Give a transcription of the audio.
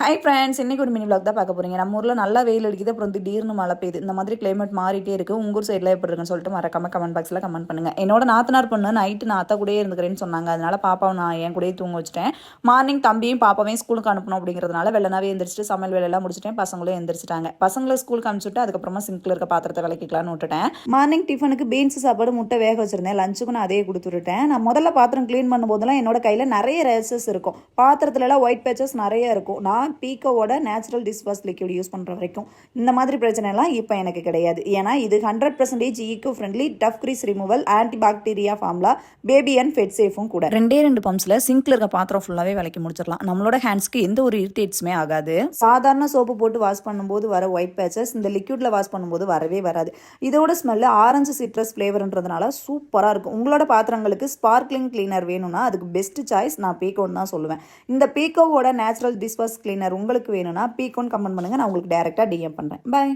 Hi friends, இன்னைக்கு ஒரு mini vlog தான் பார்க்க போறீங்க. நம்ம ஊரில் நல்லா வெயில் அடிக்குது, அப்புறம் திடீர்னு மழை பெய்யுது. இந்த மாதிரி கிளைமேட் மாறிட்டே இருக்குது. உங்கள் ஊர் சைடில் எப்படி இருக்குன்னு சொல்லிட்டு மறக்காம கமெண்ட் பாக்ஸில் கமெண்ட் பண்ணுங்கள். என்னோட நாத்தனார் பொண்ணு நைட்டு நான் அத்தை கூடயே இருந்துக்கிறேன்னு சொன்னாங்க. அதனால பாப்பாவை நான் என் கூடயே தூங்க வச்சுட்டேன். மார்னிங் தம்பியும் பாப்பாவையும் ஸ்கூலுக்கு அனுப்பணும் அப்படிங்கிறதுனால வெள்ளனாவே எந்திரிச்சிட்டு சமையல் வேலையெல்லாம் முடிச்சிட்டேன். பசங்களும் எந்திரிச்சிட்டாங்க. பசங்களை ஸ்கூலுக்கு அனுப்பிச்சுட்டு அதுக்கப்புறமா சிங்கில் இருக்க பாத்திரத்தை விளக்கிக்கலான்னு விட்டுட்டேன். மார்னிங் டிஃபனுக்கு பீன்ஸ் சாப்பாடு முட்டை வேக வச்சிருந்தேன். லஞ்சுக்கு நான் அதே கொடுத்துருட்டேன். நான் முதல்ல பாத்திரம் க்ளீன் பண்ணும்போதெல்லாம் என்னோட கையில் நிறைய ரேசஸ் இருக்கும். பாத்திரத்துலலாம் ஒயிட் பேச்சஸ் நிறைய இருக்கும். நான் பீக்கோவோட natural dish wash liquid use பண்ணுற வரைக்கும் இந்த மாதிரி பிரச்சனைலாம் இப்போ எனக்கு கிடையாது. ஏன்னா இது 100% eco friendly, tough grease removal, anti bacteria formula, baby and pet சேஃபும் கூட. ரெண்டு பம்ப்ஸில் சிங்க்ல இருக்க பாத்திரம் ஃபுல்லாகவே விளக்கி முடிச்சிடலாம். நம்மளோட ஹேண்ட்ஸ்க்கு எந்த ஒரு இரிட்டேட்ஸுமே ஆகாது. சாதாரண சோப்பு போட்டு வாஷ் பண்ணும்போது வர ஒயிட் பேச்சஸ் இந்த லிக்விட்ல வாஷ் பண்ணும்போது வரவே வராது. இதோட ஸ்மெல்லு ஆரஞ்சு சிட்ரஸ் ஃப்ளேவர்ன்றதுனால சூப்பராக இருக்கும். உங்களோட பாத்திரங்களுக்கு ஸ்பார்க்லிங் கிளீனர் வேணும்னா அதுக்கு பெஸ்ட் சாய்ஸ் நான் பீக்கோன்னு தான் சொல்லுவேன். இந்த பீக்கோவோட நேச்சுரல் டிஷ் வாஷ் கிளீனர் உங்களுக்கு வேணும்னா பீக்கோன்னு கமெண்ட் பண்ணுங்க. நான் உங்களுக்கு டைரக்டா டிஎம் பண்றேன். பை.